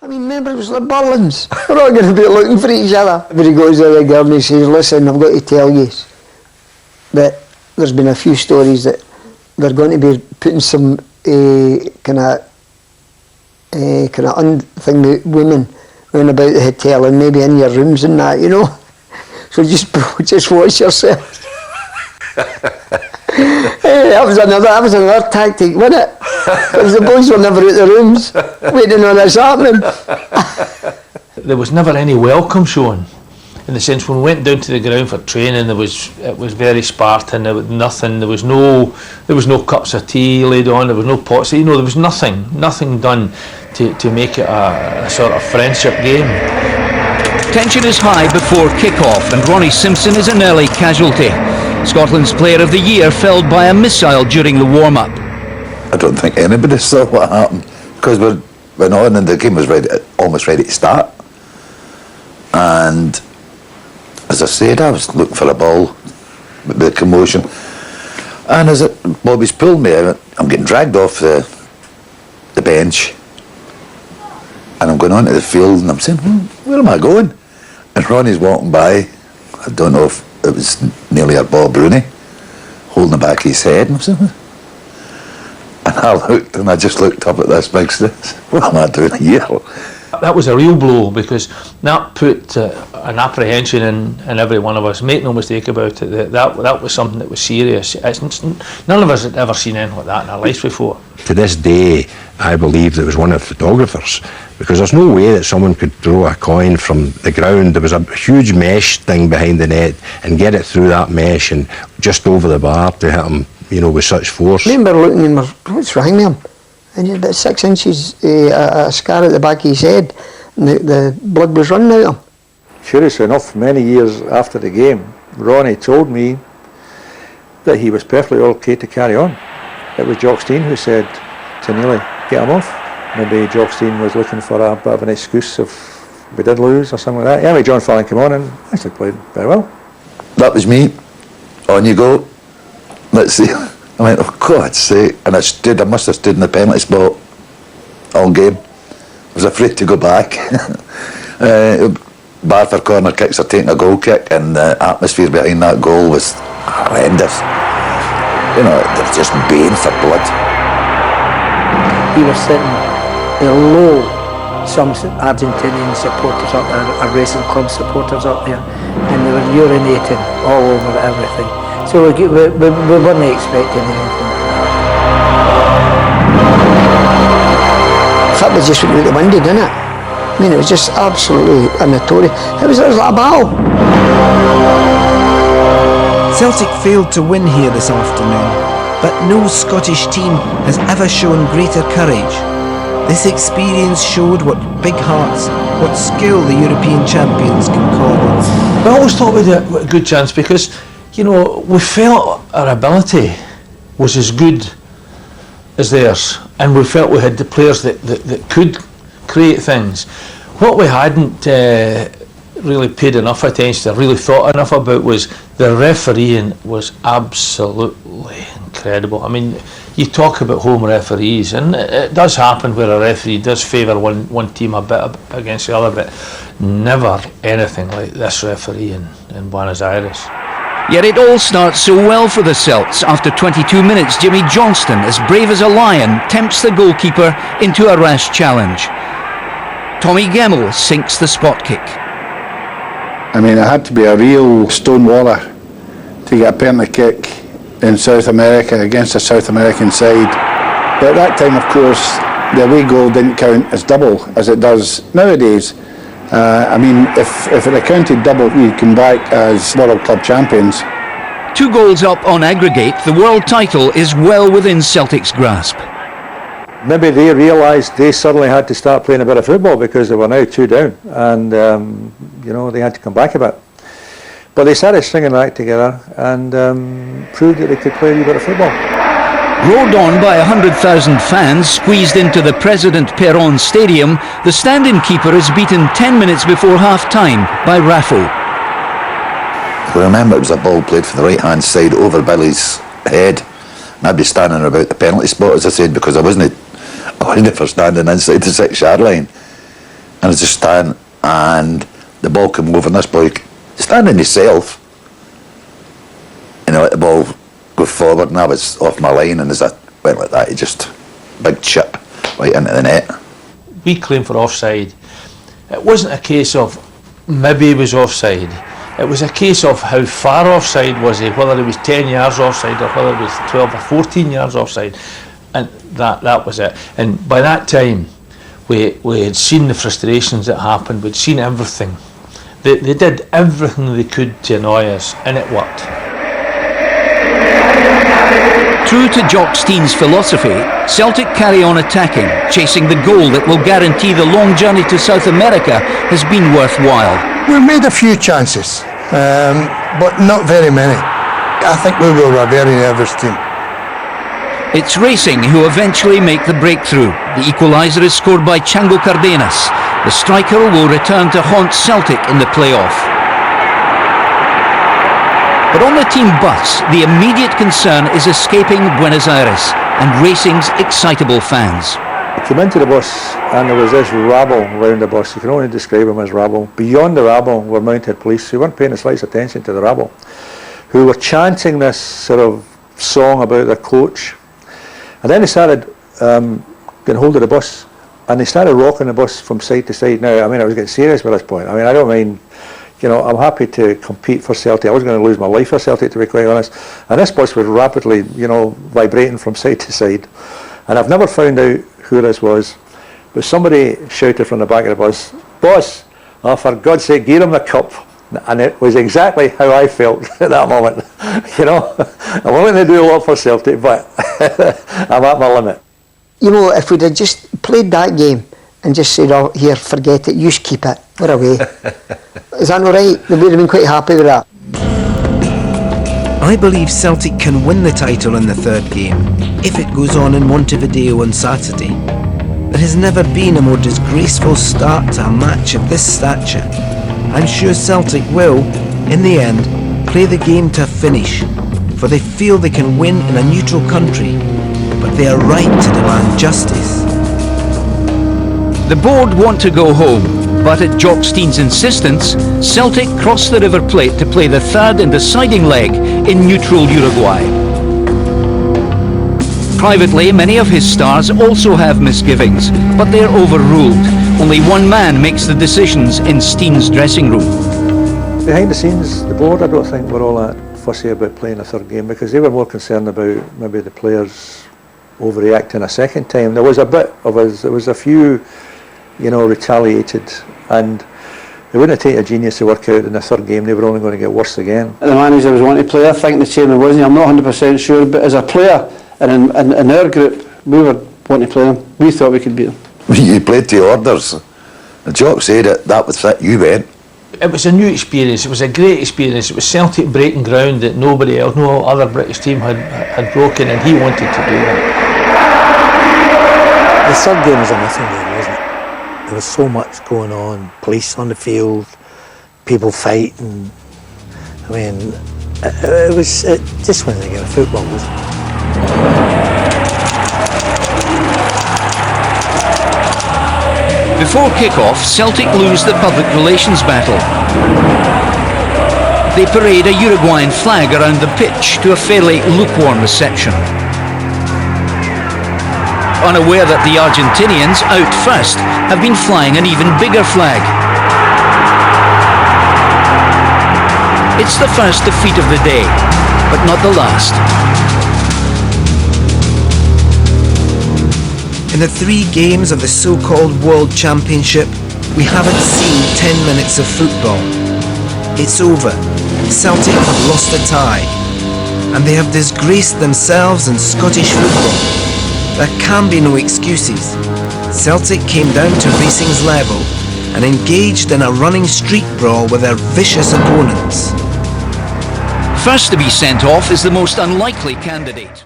I mean, remember, it was like Berlin's. We're all going to be looking for each other. But he goes to the girl and he says, listen, I've got to tell you that there's been a few stories that they're going to be putting some kind of thing with women round about the hotel and maybe in your rooms and that, you know. So just watch yourself. That was another tactic, wasn't it? Because the boys were never at the rooms waiting on this happening. There was never any welcome shown, in the sense when we went down to the ground for training, it was very Spartan. There was nothing. There was no cups of tea laid on. There was no pots. You know, there was nothing done to make it a sort of friendship game. Tension is high before kick-off, and Ronnie Simpson is an early casualty. Scotland's Player of the Year felled by a missile during the warm-up. I don't think anybody saw what happened, because we went on and the game was almost ready to start. And as I said, I was looking for a ball with the commotion. And as Bobby's pulled me out, I'm getting dragged off the bench. And I'm going onto the field and I'm saying, where am I going? And Ronnie's walking by. I don't know if it was nearly at Bob Rooney, holding the back of his head. And I'm saying, and I looked and I just looked up at this big stick. What am I doing here? That was a real blow, because that put an apprehension in every one of us. Make no mistake about it, that was something that was serious. None of us had ever seen anything like that in our lives before. To this day, I believe that it was one of the photographers, because there's no way that someone could throw a coin from the ground. There was a huge mesh thing behind the net and get it through that mesh and just over the bar to hit him, you know, with such force. I remember looking and what's wrong with him? And he had about 6 inches a scar at the back of his head, and the blood was running out of him. Curiously enough, many years after the game, Ronnie told me that he was perfectly okay to carry on. It was Jock Stein who said to Neely, get him off. Maybe Jock Stein was looking for a bit of an excuse if we did lose or something like that. Anyway, John Fallon came on and actually played very well. That was me. On you go. Let's see. I went, oh God's sake. And I must have stood in the penalty spot all game. I was afraid to go back. Bar for corner kicks are taking a goal kick, and the atmosphere behind that goal was horrendous. You know, they're just baying for blood. He was sitting below some Argentinian supporters up there, or Racing Club supporters up there, and they were urinating all over everything. So we weren't expecting anything. In fact, we just went out the window, didn't it? I mean, it was just absolutely notorious. It was like a battle. Celtic failed to win here this afternoon, but no Scottish team has ever shown greater courage. This experience showed what big hearts, what skill the European champions can call on. I always thought we had a good chance, because, you know, we felt our ability was as good as theirs, and we felt we had the players that could create things. What we hadn't really paid enough attention to, really thought enough about, was the refereeing was absolutely incredible. I mean, you talk about home referees, and it does happen where a referee does favour one team a bit against the other, but never anything like this referee in Buenos Aires. Yet it all starts so well for the Celts. After 22 minutes, Jimmy Johnston, as brave as a lion, tempts the goalkeeper into a rash challenge. Tommy Gemmell sinks the spot kick. I mean, it had to be a real stonewaller to get a penalty kick in South America against a South American side. But at that time, of course, the away goal didn't count as double as it does nowadays. I mean, if it accounted double, we come back as World Club champions. 2 goals up on aggregate, the world title is well within Celtic's grasp. Maybe they realised they suddenly had to start playing a bit of football, because they were now 2 down, and you know, they had to come back a bit. But they started stringing their act together and proved that they could play a wee bit of football. Roared on by 100,000 fans squeezed into the President Perón Stadium, the stand-in keeper is beaten 10 minutes before half-time by Raffo. I remember it was a ball played from the right-hand side over Billy's head, and I'd be standing about the penalty spot, as I said, because I wasn't for standing inside the 6-yard line. and I just stand, and the ball came over, and this boy standing himself, and I let the ball go forward, and I was off my line, and as I went like that, he just big chip right into the net. We claimed for offside. It wasn't a case of maybe he was offside. It was a case of how far offside was he, whether he was 10 yards offside or whether he was 12 or 14 yards offside. And that was it. And by that time, we had seen the frustrations that happened, we'd seen everything. They did everything they could to annoy us, and it worked. True to Jock Stein's philosophy, Celtic carry on attacking, chasing the goal that will guarantee the long journey to South America has been worthwhile. We made a few chances, but not very many. I think we were a very nervous team. It's Racing who eventually make the breakthrough. The equaliser is scored by Chango Cardenas. The striker will return to haunt Celtic in the play-off. But on the team bus, the immediate concern is escaping Buenos Aires and Racing's excitable fans. I came into the bus and there was this rabble around the bus. You can only describe them as rabble. Beyond the rabble were mounted police who weren't paying the slightest attention to the rabble, who were chanting this sort of song about their coach. And then they started getting hold of the bus, and they started rocking the bus from side to side. Now, I mean, I was getting serious by this point. I mean, I don't mind, you know, I'm happy to compete for Celtic. I was going to lose my life for Celtic, to be quite honest. And this bus was rapidly, you know, vibrating from side to side. And I've never found out who this was, but somebody shouted from the back of the bus, "Boss, oh, for God's sake, give him the cup." And it was exactly how I felt at that moment. You know, I'm willing to do a lot for Celtic, but I'm at my limit. You know, if we'd have just played that game and just said, "Oh, here, forget it, you just keep it, we're away." Is that not right? They would have been quite happy with that. I believe Celtic can win the title in the third game if it goes on in Montevideo on Saturday. There has never been a more disgraceful start to a match of this stature. I'm sure Celtic will, in the end, play the game to a finish, for they feel they can win in a neutral country, but they are right to demand justice. The board want to go home, but at Jock Stein's insistence, Celtic cross the River Plate to play the third and deciding leg in neutral Uruguay. Privately, many of his stars also have misgivings, but they're overruled. Only one man makes the decisions in Stein's dressing room. Behind the scenes, the board, I don't think were all that fussy about playing a third game, because they were more concerned about maybe the players overreacting a second time. There was a bit of us, there was a few, you know, retaliated, and it wouldn't take a genius to work out in the third game they were only going to get worse again. The manager was wanting to play, I think the chairman wasn't, I'm not 100% sure, but as a player and in our group, we were wanting to play them. We thought we could beat them. You played to orders. The Jock said it, that was it, you went. It was a new experience, it was a great experience. It was Celtic breaking ground that nobody else, no other British team had broken, and he wanted to do that. The third game was a nothing game, wasn't it? There was so much going on, police on the field, people fighting. I mean, it was just winning a game of football, wasn't it? Before kick-off, Celtic lose the public relations battle. They parade a Uruguayan flag around the pitch to a fairly lukewarm reception. Unaware that the Argentinians, out first, have been flying an even bigger flag. It's the first defeat of the day, but not the last. In the 3 games of the so-called World Championship, we haven't seen 10 minutes of football. It's over. Celtic have lost a tie, and they have disgraced themselves in Scottish football. There can be no excuses. Celtic came down to Racing's level and engaged in a running street brawl with their vicious opponents. First to be sent off is the most unlikely candidate.